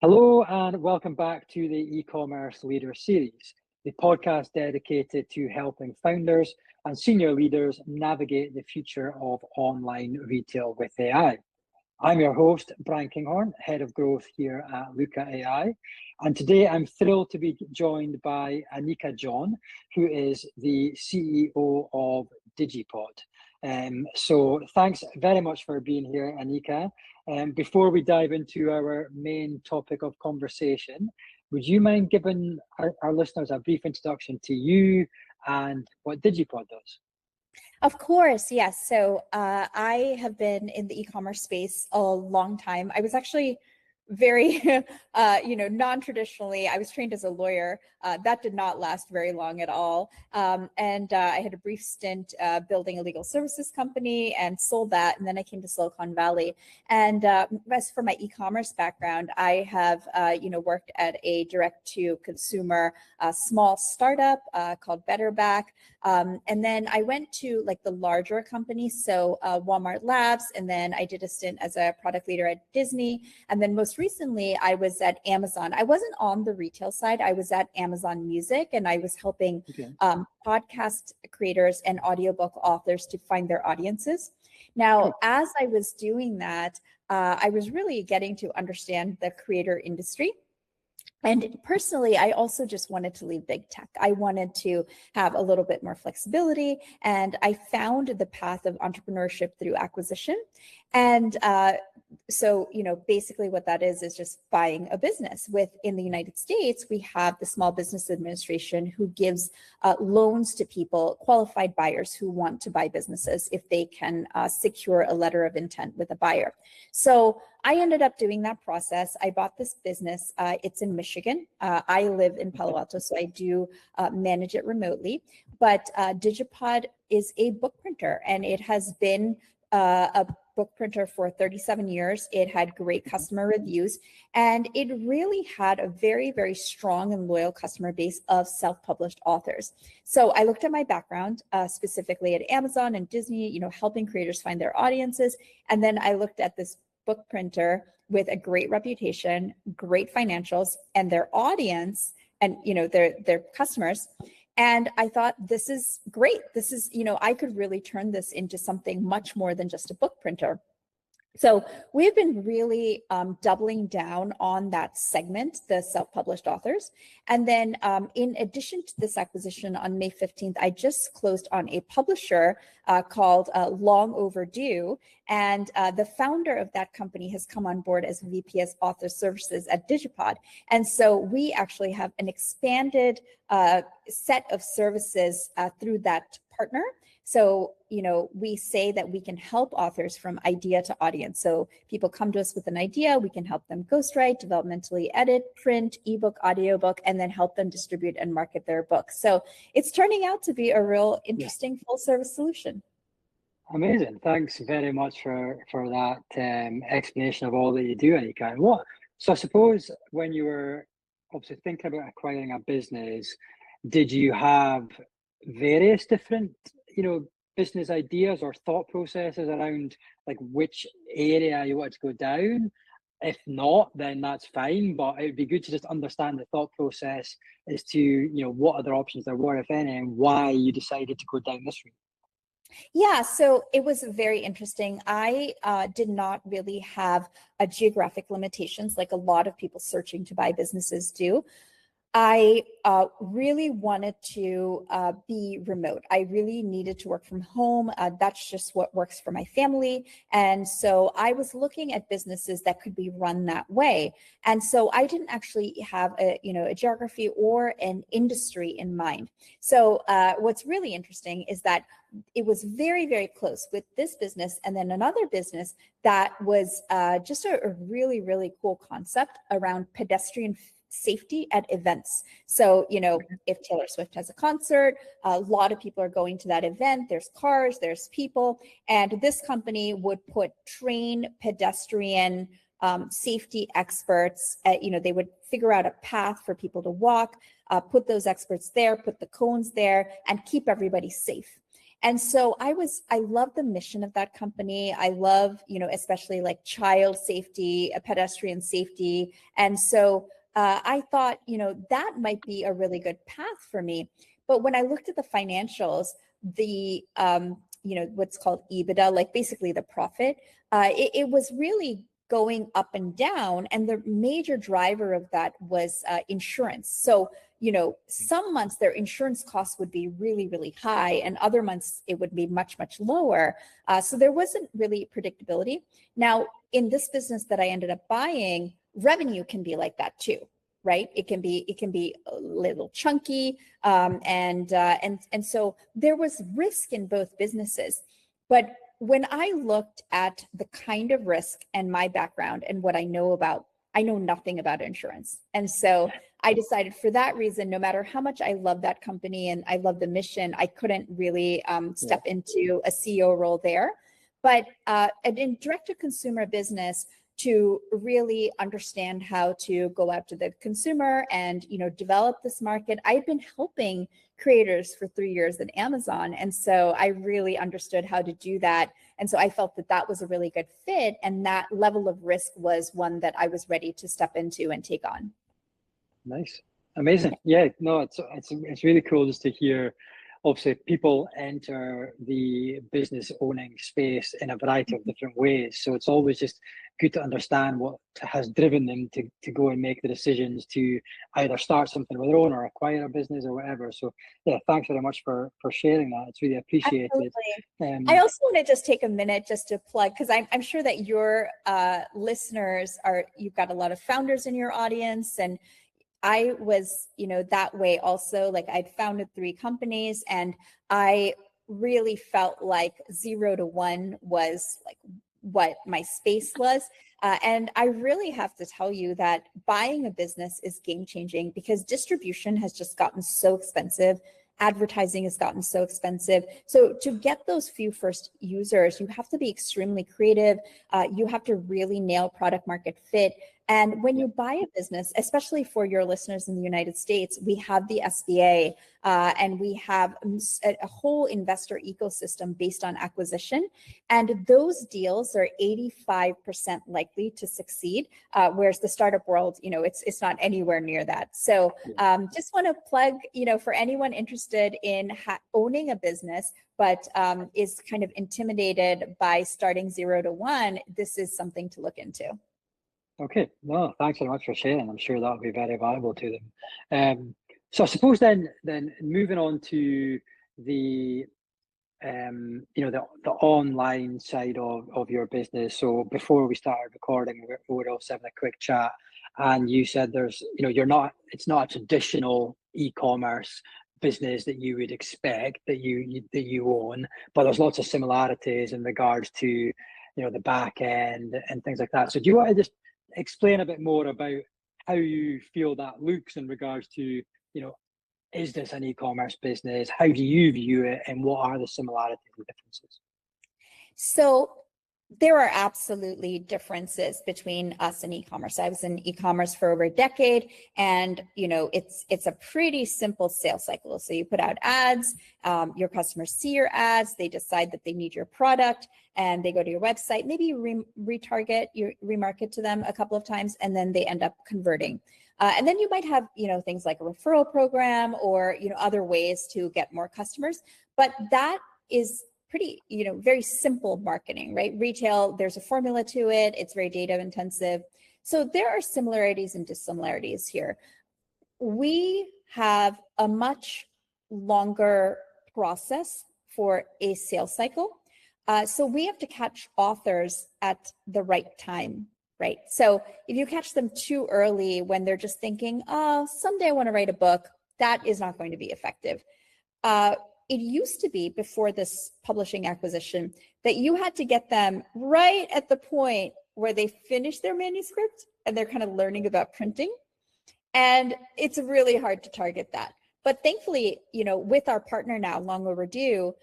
Hello and welcome back to the e-commerce leader series, the podcast dedicated to helping founders and senior leaders navigate the future of online retail with AI. I'm your host, Brian Kinghorn, Head of Growth here at Luca AI. And today I'm thrilled to be joined by Anica John, who is the CEO of DiggyPOD. So thanks very much for being here, Anica. Before we dive into our main topic of conversation, would you mind giving our listeners a brief introduction to you and what DiggyPOD does? Of course, yes. So I have been in the e-commerce space a long time. I was actually very, non-traditionally. I was trained as a lawyer. That did not last very long at all. And I had a brief stint building a legal services company and sold that. And then I came to Silicon Valley. And as for my e-commerce background, I have, worked at a direct-to-consumer small startup called Betterback. And then I went to like the larger companies, so Walmart Labs, and then I did a stint as a product leader at Disney. And then most recently, I was at Amazon. I wasn't on the retail side. I was at Amazon Music, and I was helping podcast creators and audiobook authors to find their audiences. Now, as I was doing that, I was really getting to understand the creator industry. And personally, I also just wanted to leave big tech. I wanted to have a little bit more flexibility. And I found the path of entrepreneurship through acquisition. And basically what that is just buying a business. In the United States, we have the Small Business Administration who gives loans to people, qualified buyers who want to buy businesses if they can secure a letter of intent with a buyer. So I ended up doing that process. I bought this business. It's in Michigan. I live in Palo Alto, so I do manage it remotely. But DiggyPOD is a book printer, and it has been a book printer for 37 years. It had great customer reviews, and it really had a very, very strong and loyal customer base of self-published authors. So I looked at my background, specifically at Amazon and Disney, helping creators find their audiences. And then I looked at this book printer with a great reputation, great financials, and their audience and, their customers. And I thought, this is great. This is, I could really turn this into something much more than just a book printer. So we've been really doubling down on that segment, the self-published authors. And then in addition to this acquisition on May 15th, I just closed on a publisher called Long Overdue. And the founder of that company has come on board as VP as Author Services at DiggyPOD. And so we actually have an expanded set of services through that partner. So, we say that we can help authors from idea to audience. So people come to us with an idea, we can help them ghostwrite, developmentally edit, print, ebook, audiobook, and then help them distribute and market their books. So it's turning out to be a real interesting full service solution. Amazing. Thanks very much for that explanation of all that you do, Anica. So I suppose when you were obviously thinking about acquiring a business, did you have various different business ideas or thought processes around like which area you want to go down? If not, then that's fine, but it would be good to just understand the thought process as to what other options there were, if any, and why you decided to go down this route. Yeah, so it was very interesting. I did not really have a geographic limitations like a lot of people searching to buy businesses do. I really wanted to be remote. I really needed to work from home. That's just what works for my family. And so I was looking at businesses that could be run that way. And so I didn't actually have a geography or an industry in mind. So what's really interesting is that it was very, very close with this business and then another business that was just a really, really cool concept around pedestrian safety at events. So, if Taylor Swift has a concert, a lot of people are going to that event. There's cars, there's people, and this company would put trained pedestrian safety experts. They would figure out a path for people to walk, put those experts there, put the cones there, and keep everybody safe. And so I love the mission of that company. I love, especially like child safety, pedestrian safety. And so I thought, that might be a really good path for me. But when I looked at the financials, the, what's called EBITDA, like basically the profit, it was really going up and down. And the major driver of that was insurance. So, some months their insurance costs would be really, really high, and other months it would be much, much lower. So there wasn't really predictability. Now, in this business that I ended up buying, revenue can be like that too, right? It can be a little chunky, and so there was risk in both businesses. But when I looked at the kind of risk and my background and what I know about, I know nothing about insurance. And so I decided for that reason, no matter how much I love that company and I love the mission, I couldn't really step into a CEO role there. But in direct-to-consumer business, to really understand how to go out to the consumer and develop this market, I've been helping creators for 3 years at Amazon, and so I really understood how to do that. And so I felt that that was a really good fit, and that level of risk was one that I was ready to step into and take on. Nice, amazing. Yeah, no, it's really cool just to hear. Obviously, people enter the business owning space in a variety of different ways. So it's always just good to understand what has driven them to go and make the decisions to either start something of their own or acquire a business or whatever. So yeah, thanks very much for sharing that. It's really appreciated. I also want to just take a minute just to plug, because I'm sure that your listeners you've got a lot of founders in your audience, and I was, that way also. Like, I'd founded 3 companies, and I really felt like 0 to 1 was like what my space was. And I really have to tell you that buying a business is game changing, because distribution has just gotten so expensive. Advertising has gotten so expensive. So to get those few first users, you have to be extremely creative. You have to really nail product market fit. And when you buy a business, especially for your listeners in the United States, we have the SBA, and we have a whole investor ecosystem based on acquisition. And those deals are 85% likely to succeed, whereas the startup world, it's not anywhere near that. So just want to plug, for anyone interested in owning a business, but is kind of intimidated by starting 0 to 1, this is something to look into. Okay, no, thanks very much for sharing. I'm sure that'll be very valuable to them. So I suppose then moving on to the the online side of your business. So before we started recording, we were also having a quick chat, and you said there's it's not a traditional e-commerce business that you would expect that you own, but there's lots of similarities in regards to the back end and things like that. So do you want to just explain a bit more about how you feel that looks in regards to, is this an e-commerce business? How do you view it, and what are the similarities and differences? So there are absolutely differences between us and e-commerce. I was in e-commerce for over a decade, and it's a pretty simple sales cycle. So you put out ads, your customers see your ads, they decide that they need your product, and they go to your website. Maybe you remarket to them a couple of times, and then they end up converting. And then you might have things like a referral program or other ways to get more customers. But that is pretty, very simple marketing, right? Retail, there's a formula to it. It's very data intensive. So there are similarities and dissimilarities here. We have a much longer process for a sales cycle. So we have to catch authors at the right time, right? So if you catch them too early when they're just thinking, oh, someday I want to write a book, that is not going to be effective. It used to be, before this publishing acquisition, that you had to get them right at the point where they finish their manuscript and they're kind of learning about printing. And it's really hard to target that. But thankfully, with our partner now, Long Overdue,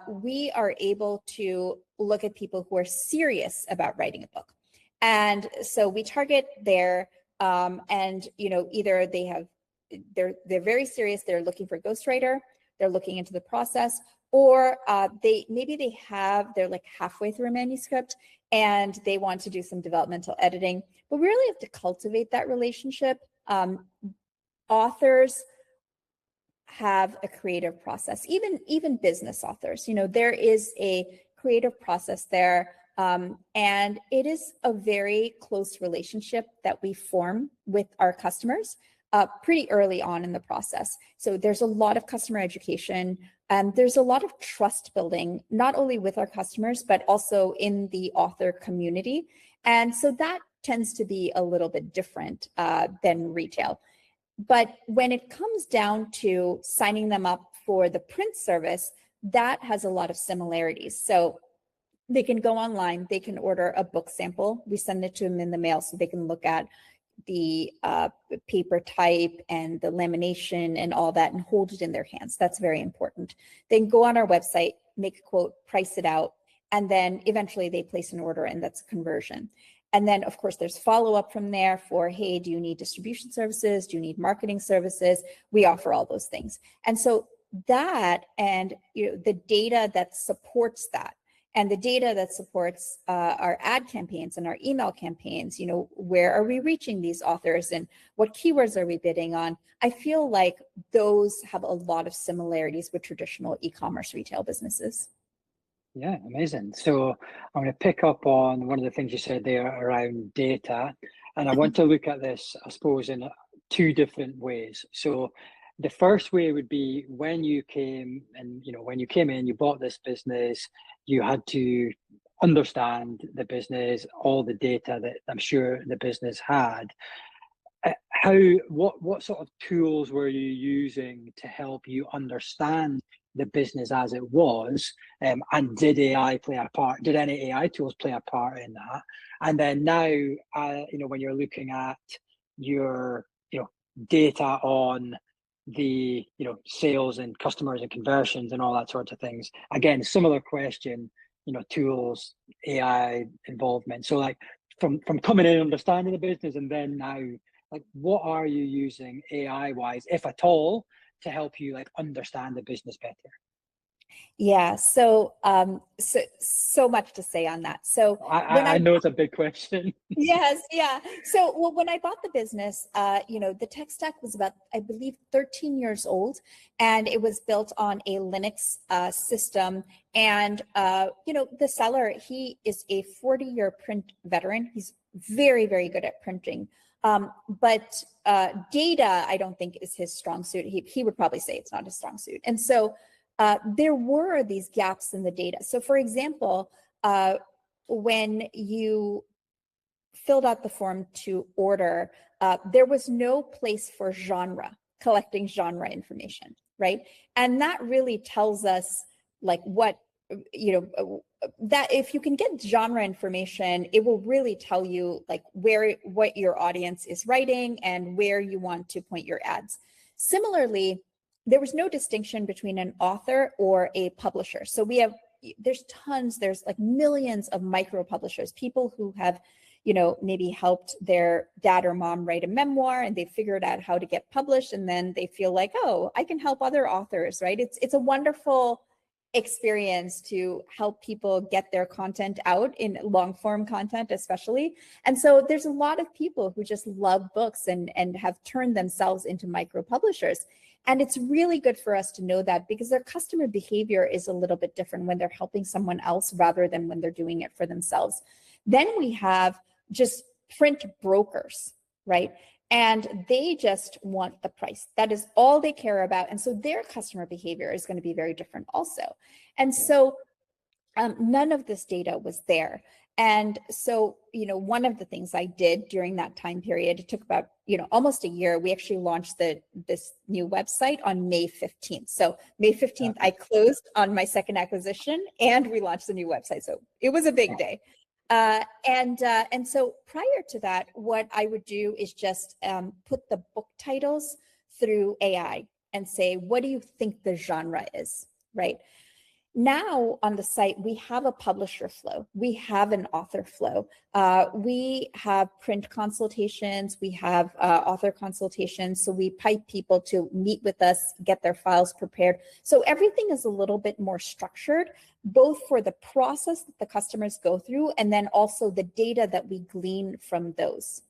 we are able to look at people who are serious about writing a book. And so we target there, and either they're very serious, they're looking for a ghostwriter, they're looking into the process, or they're like halfway through a manuscript and they want to do some developmental editing, but we really have to cultivate that relationship. Authors have a creative process, even business authors, there is a creative process there. And it is a very close relationship that we form with our customers pretty early on in the process. So there's a lot of customer education, and there's a lot of trust building, not only with our customers, but also in the author community. And so that tends to be a little bit different than retail. But when it comes down to signing them up for the print service, that has a lot of similarities. So they can go online, they can order a book sample. We send it to them in the mail so they can look at the paper type and the lamination and all that and hold it in their hands. That's very important. They can go on our website, make a quote, price it out, and then eventually they place an order, and that's a conversion. And then, of course, there's follow-up from there for, hey, do you need distribution services? Do you need marketing services? We offer all those things. And so that, and the data that supports that, and the data that supports our ad campaigns and our email campaigns, where are we reaching these authors and what keywords are we bidding on? I feel like those have a lot of similarities with traditional e-commerce retail businesses. Yeah, amazing. So I'm going to pick up on one of the things you said there around data, and I want to look at this, I suppose, in two different ways. So the first way would be when you came in, you bought this business, you had to understand the business, all the data that I'm sure the business had. What sort of tools were you using to help you understand the business as it was, and did AI play a part? Did any AI tools play a part in that? And then now, when you're looking at your, data on the, sales and customers and conversions and all that sort of things. Again, similar question, tools, AI involvement. So like from coming in and understanding the business, and then now, like, what are you using AI wise, if at all, to help you like understand the business better? Yeah, so so much to say on that. So I know it's a big question. Yes, yeah. So when I bought the business, the tech stack was about, I believe, 13 years old, and it was built on a Linux system. And the seller, he is a 40-year print veteran. He's very, very good at printing. But data, I don't think, is his strong suit. He would probably say it's not his strong suit. And so there were these gaps in the data. So for example, when you filled out the form to order, there was no place for collecting genre information, right? And that really tells us like what, that if you can get genre information, it will really tell you like what your audience is writing and where you want to point your ads. Similarly, there was no distinction between an author or a publisher. So there's like millions of micro publishers, people who have, maybe helped their dad or mom write a memoir and they figured out how to get published. And then they feel like, oh, I can help other authors, right? It's a wonderful experience to help people get their content out in long form content, especially. And so there's a lot of people who just love books and have turned themselves into micro publishers. And it's really good for us to know that, because their customer behavior is a little bit different when they're helping someone else rather than when they're doing it for themselves. Then we have just print brokers, right? And they just want the price. That is all they care about. And so their customer behavior is going to be very different also. And so none of this data was there. And so, one of the things I did during that time period, it took about, almost a year. We actually launched this new website on May 15th. So May 15th, I closed on my second acquisition and we launched the new website. So it was a big day. And so prior to that, what I would do is just put the book titles through AI and say, what do you think the genre is, right? Now on the site, we have a publisher flow, we have an author flow, we have print consultations, we have author consultations. So we pipe people to meet with us, get their files prepared. So everything is a little bit more structured, both for the process that the customers go through, and then also the data that we glean from those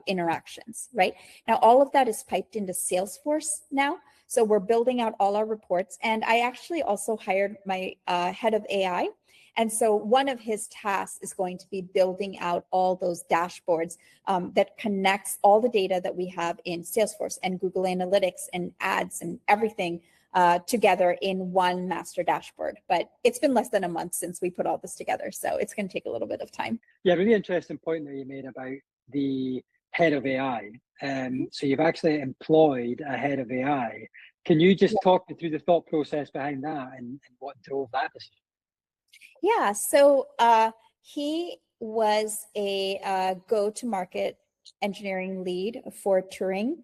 interactions, right? Now, all of that is piped into Salesforce now. So we're building out all our reports. And I actually also hired my head of AI. And so one of his tasks is going to be building out all those dashboards that connects all the data that we have in Salesforce and Google Analytics and ads and everything together in one master dashboard. But it's been less than a month since we put all this together. So it's going to take a little bit of time. Yeah, really interesting point that you made about the head of AI. So you've actually employed a head of AI. Can you just talk me through the thought process behind that and what drove that decision? Yeah, so he was a go-to-market engineering lead for Turing.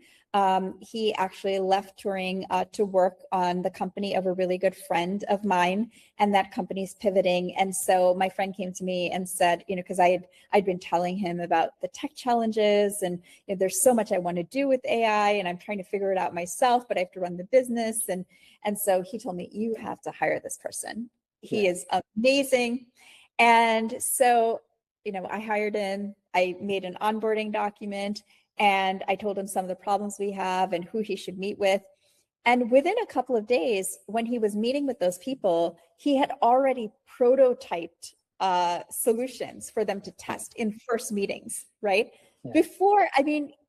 He actually left Turing to work on the company of a really good friend of mine, and that company's pivoting. And so my friend came to me and said, you know, because I'd been telling him about the tech challenges and there's so much I want to do with AI, and I'm trying to figure it out myself, but I have to run the business. And so he told me, you have to hire this person. He is amazing. And so, I hired him. I made an onboarding document and I told him some of the problems we have and who he should meet with. And within a couple of days, when he was meeting with those people, he had already prototyped solutions for them to test in first meetings, right? Yeah. Before,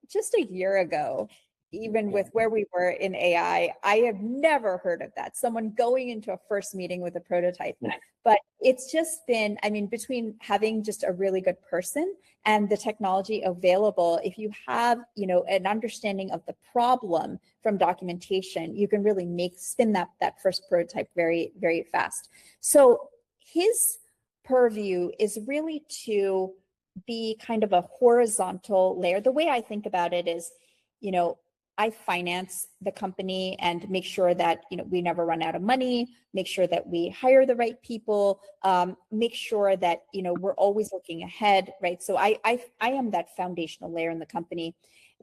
just a year ago, even with where we were in AI, I have never heard of that. Someone going into a first meeting with a prototype. Yeah. But it's just been, between having just a really good person and the technology available, if you have, an understanding of the problem from documentation, you can really spin that first prototype very, very fast. So his purview is really to be kind of a horizontal layer. The way I think about it is, I finance the company and make sure that, we never run out of money, make sure that we hire the right people, make sure that, we're always looking ahead, right? So I am that foundational layer in the company.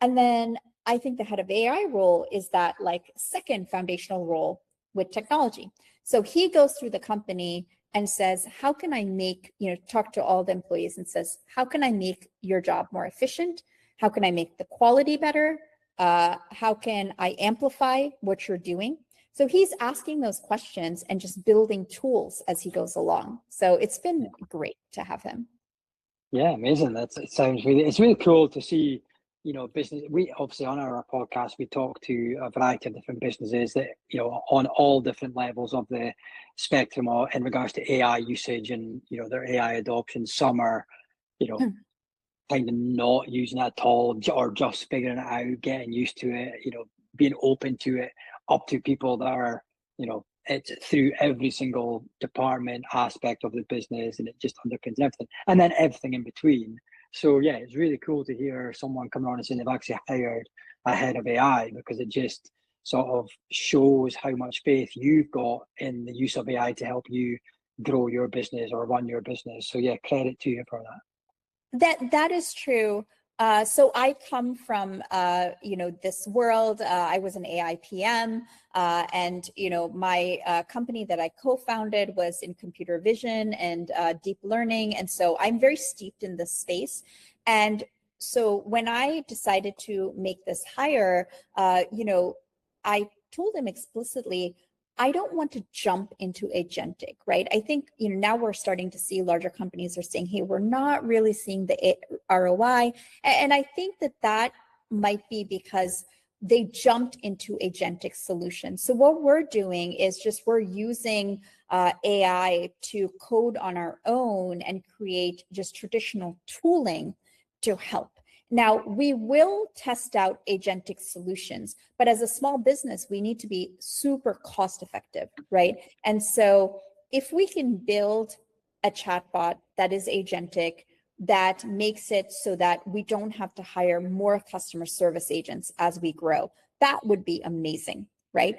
And then I think the head of AI role is that second foundational role with technology. So he goes through the company and says, how can I make, talk to all the employees and says, how can I make your job more efficient? How can I make the quality better? How can I amplify what you're doing? So he's asking those questions and just building tools as he goes along. So it's been great to have him. Yeah, amazing. It's really cool to see, business. We obviously on our podcast, we talk to a variety of different businesses that, on all different levels of the spectrum in regards to AI usage and, their AI adoption. Some are, kind of not using it at all or just figuring it out, getting used to it, being open to it, up to people that are, it's through every single department aspect of the business and it just underpins everything. And then everything in between. So yeah, it's really cool to hear someone come on and saying they've actually hired a head of AI, because it just sort of shows how much faith you've got in the use of AI to help you grow your business or run your business. So yeah, credit to you for that. That is true. So I come from, this world. I was an AI PM, and my company that I co-founded was in computer vision and deep learning, and so I'm very steeped in this space. And so when I decided to make this hire, I told him explicitly, I don't want to jump into agentic, right? I think, now we're starting to see larger companies are saying, hey, we're not really seeing the ROI. And I think that might be because they jumped into agentic solutions. So what we're doing is we're using AI to code on our own and create just traditional tooling to help. Now, we will test out agentic solutions, but as a small business, we need to be super cost effective, right? And so if we can build a chatbot that is agentic, that makes it so that we don't have to hire more customer service agents as we grow, that would be amazing. right?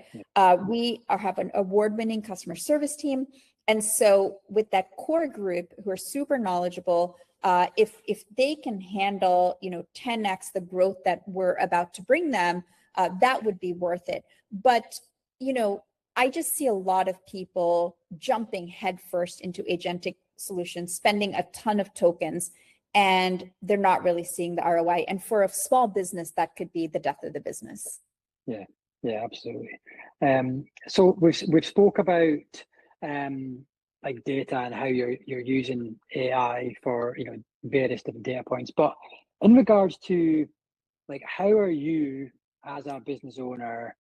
We have an award-winning customer service team. And so with that core group who are super knowledgeable, if they can handle, 10x the growth that we're about to bring them, that would be worth it. But, I just see a lot of people jumping headfirst into agentic solutions, spending a ton of tokens, and they're not really seeing the ROI. And for a small business, that could be the death of the business. Yeah, absolutely. So we've spoke about like data and how you're using AI for various different data points, but in regards to like how are you as a business owner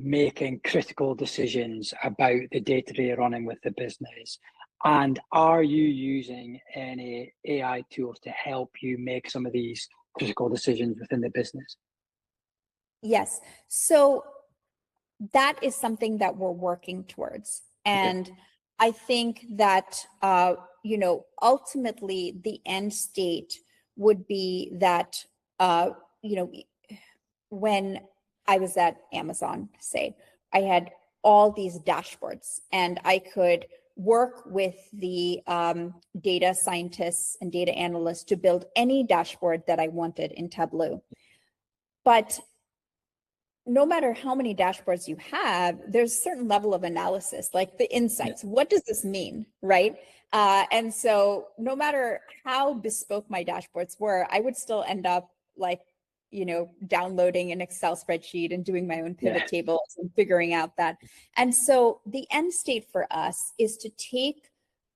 making critical decisions about the day-to-day running with the business, and are you using any AI tools to help you make some of these critical decisions within the business? Yes. So that is something that we're working towards. And I think that, ultimately the end state would be that, when I was at Amazon, say, I had all these dashboards and I could work with the data scientists and data analysts to build any dashboard that I wanted in Tableau. But no matter how many dashboards you have, there's a certain level of analysis, like the insights. What does this mean, right? And so no matter how bespoke my dashboards were, I would still end up like, downloading an Excel spreadsheet and doing my own pivot tables and figuring out that. And so the end state for us is to take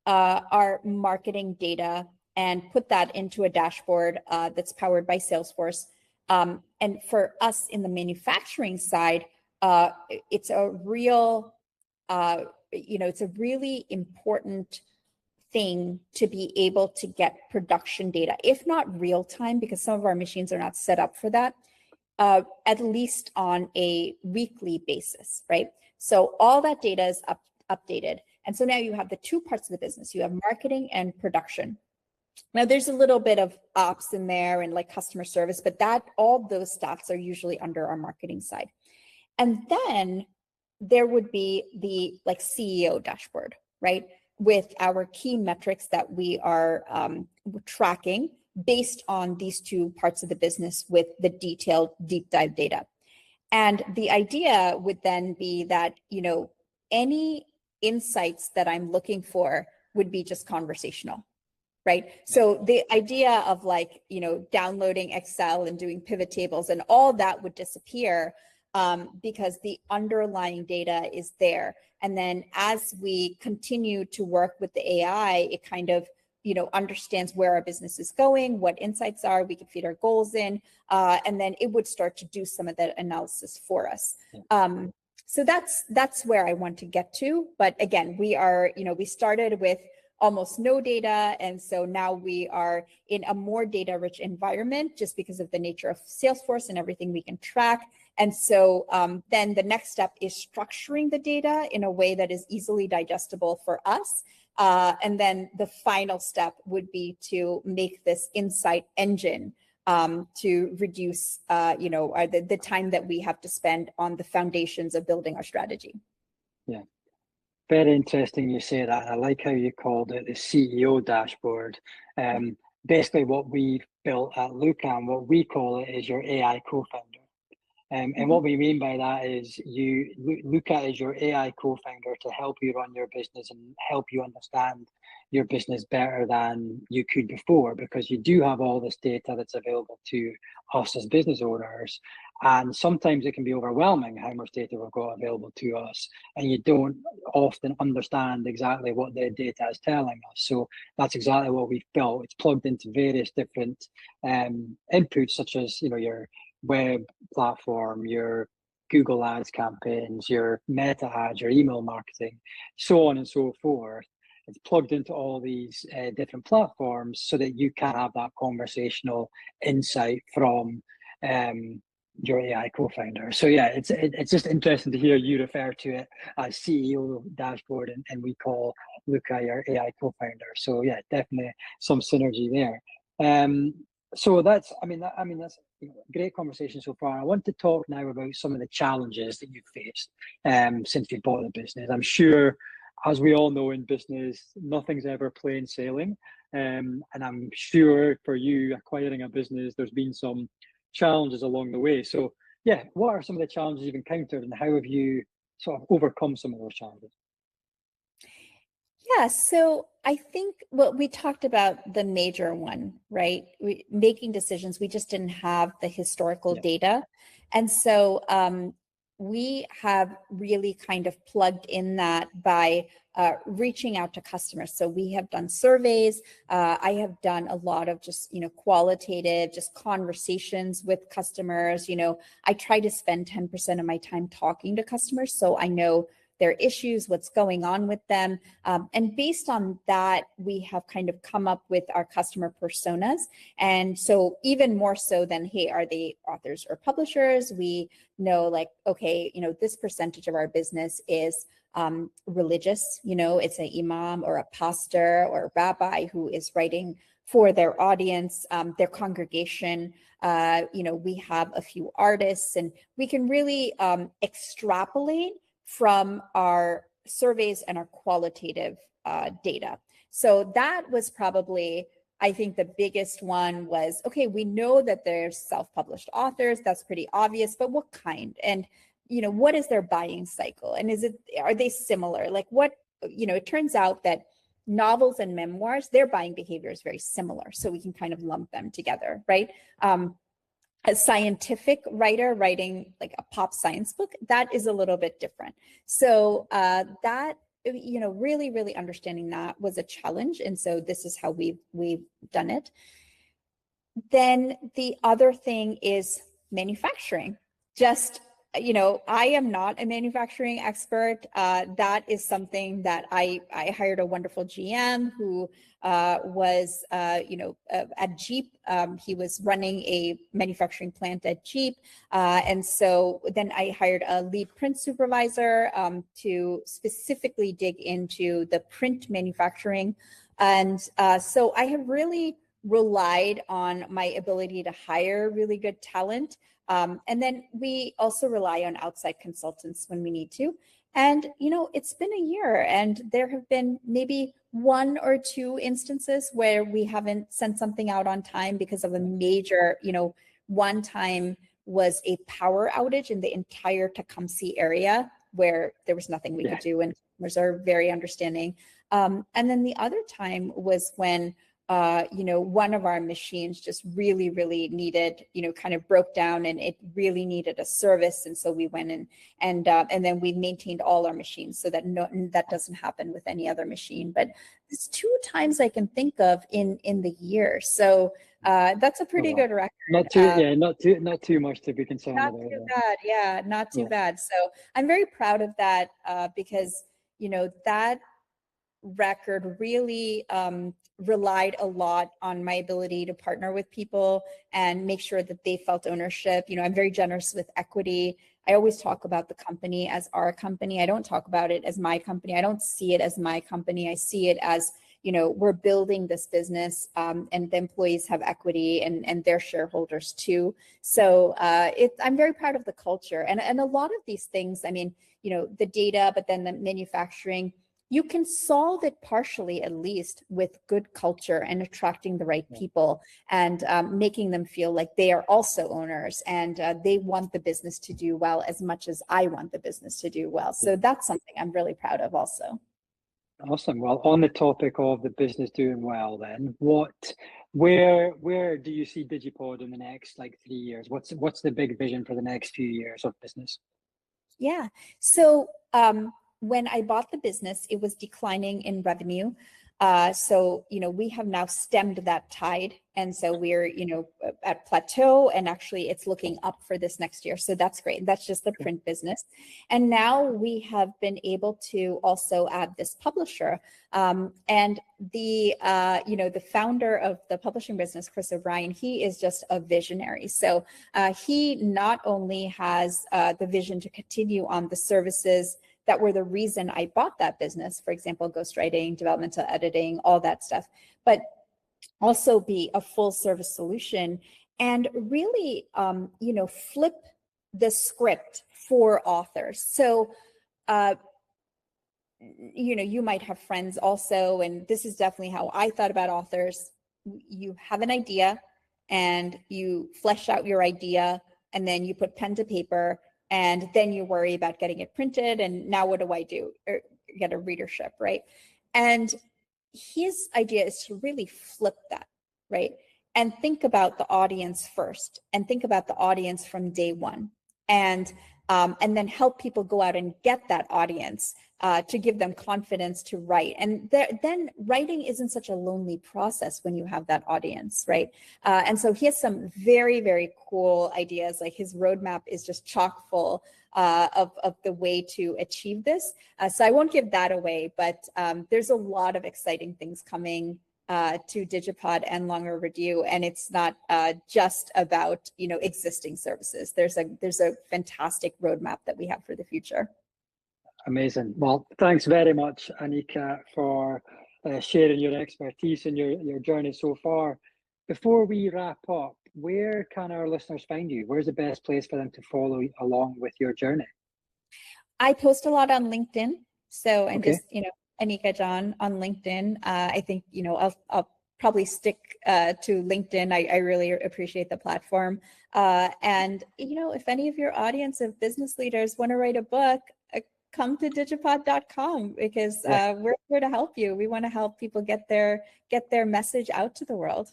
our marketing data and put that into a dashboard that's powered by Salesforce. And for us in the manufacturing side, it's a real, it's a really important thing to be able to get production data, if not real time, because some of our machines are not set up for that, at least on a weekly basis, right? So all that data is updated. And so now you have the two parts of the business. You have marketing and production. Now there's a little bit of ops in there and like customer service, but all those stats are usually under our marketing side. And then there would be the like CEO dashboard, right? With our key metrics that we are tracking based on these two parts of the business with the detailed deep dive data. And the idea would then be that, any insights that I'm looking for would be just conversational. Right. So the idea of like, downloading Excel and doing pivot tables and all that would disappear because the underlying data is there. And then as we continue to work with the AI, it kind of, understands where our business is going, what insights are, we can feed our goals in, and then it would start to do some of that analysis for us. So that's where I want to get to. But again, we are, we started with almost no data. And so now we are in a more data-rich environment just because of the nature of Salesforce and everything we can track. And so then the next step is structuring the data in a way that is easily digestible for us. And then the final step would be to make this insight engine to reduce, the time that we have to spend on the foundations of building our strategy. Yeah. Very interesting you say that. I like how you called it the CEO dashboard. Basically what we've built at Luca and what we call it is your AI co-founder. And what we mean by that is Luca is your AI co-founder to help you run your business and help you understand your business better than you could before, because you do have all this data that's available to us as business owners. And sometimes it can be overwhelming how much data we've got available to us, and you don't often understand exactly what the data is telling us. So that's exactly what we've built. It's plugged into various different inputs, such as your web platform, your Google Ads campaigns, your Meta ads, your email marketing, so on and so forth. It's plugged into all these different platforms so that you can have that conversational insight from your AI co-founder. So yeah, it's just interesting to hear you refer to it as CEO dashboard, and we call Luca your AI co-founder. So yeah, definitely some synergy there. So that's great conversation so far. I want to talk now about some of the challenges that you've faced since you bought the business. I'm sure, as we all know in business, nothing's ever plain sailing. And I'm sure for you acquiring a business, there's been some challenges along the way. So yeah, what are some of the challenges you've encountered and how have you sort of overcome some of those challenges? Yeah, so I think, well, we talked about the major one, right? Making decisions. We just didn't have the historical Yeah. data. And so we have really kind of plugged in that by reaching out to customers. So we have done surveys. I have done a lot of just, qualitative, just conversations with customers. I try to spend 10% of my time talking to customers, so I know their issues, what's going on with them. And based on that, we have kind of come up with our customer personas. And so even more so than, hey, are they authors or publishers? We know like, okay, this percentage of our business is religious, it's an imam or a pastor or a rabbi who is writing for their audience, their congregation. We have a few artists, and we can really extrapolate from our surveys and our qualitative data. So that was probably, I think the biggest one was, okay, we know that there's self-published authors, that's pretty obvious, but what kind? And, what is their buying cycle? And are they similar? Like what, it turns out that novels and memoirs, their buying behavior is very similar. So we can kind of lump them together, right? A scientific writer writing like a pop science book, that is a little bit different. So that, really, really understanding that was a challenge. And so this is how we've done it. Then the other thing is manufacturing. Just, I am not a manufacturing expert. That is something that I hired a wonderful GM who was, at Jeep. He was running a manufacturing plant at Jeep. And so then I hired a lead print supervisor to specifically dig into the print manufacturing. And so I have really relied on my ability to hire really good talent. And then we also rely on outside consultants when we need to. And, it's been a year and there have been maybe 1 or 2 instances where we haven't sent something out on time because of a major, one time was a power outage in the entire Tecumseh area where there was nothing we could do, and customers are very understanding. And then the other time was when one of our machines just really, really needed, kind of broke down and it really needed a service. And so we went in and then we maintained all our machines so that that doesn't happen with any other machine. But it's 2 times I can think of in the year. So that's a pretty good record. Not too much to be concerned about. Not too bad. Yeah, not too bad. So I'm very proud of that because, that record really relied a lot on my ability to partner with people and make sure that they felt ownership. I'm very generous with equity. I always talk about the company as our company. I don't talk about it as my company. I don't see it as my company. I see it as, we're building this business and the employees have equity and their shareholders too. So I'm very proud of the culture. And a lot of these things, I mean, the data, but then the manufacturing, you can solve it partially, at least, with good culture and attracting the right people and making them feel like they are also owners and they want the business to do well as much as I want the business to do well. So that's something I'm really proud of also. Awesome. Well, on the topic of the business doing well, then, where do you see DiggyPOD in the next 3 years? What's the big vision for the next few years of business? Yeah. So when I bought the business, it was declining in revenue. So, we have now stemmed that tide. And so we're, at plateau, and actually it's looking up for this next year. So that's great. That's just the print business. And now we have been able to also add this publisher. And the founder of the publishing business, Chris O'Brien, he is just a visionary. So he not only has the vision to continue on the services that were the reason I bought that business, for example, ghostwriting, developmental editing, all that stuff, but also be a full service solution and really, flip the script for authors. So, you might have friends also, and this is definitely how I thought about authors. You have an idea and you flesh out your idea, and then you put pen to paper, and then you worry about getting it printed. And now what do I do? Or get a readership, right? And his idea is to really flip that, right? And think about the audience first, and think about the audience from day one, and then help people go out and get that audience to give them confidence to write. And then writing isn't such a lonely process when you have that audience, right? And so he has some very, very cool ideas. Like his roadmap is just chock full of the way to achieve this. So I won't give that away, but there's a lot of exciting things coming to DiggyPOD and Long Overdue, and it's not just about existing services. There's a fantastic roadmap that we have for the future. Amazing. Well, thanks very much, Anica, for sharing your expertise and your journey so far. Before we wrap up, where can our listeners find you? Where's the best place for them to follow along with your journey? I post a lot on LinkedIn. So, and just, Anica John on LinkedIn. I think, I'll probably stick to LinkedIn. I really appreciate the platform. And, if any of your audience of business leaders want to write a book, come to DiggyPOD.com, because we're here to help you. We want to help people get their message out to the world.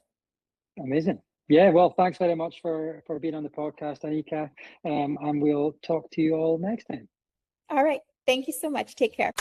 Amazing. Yeah, well, thanks very much for being on the podcast, Anica. And we'll talk to you all next time. All right. Thank you so much. Take care.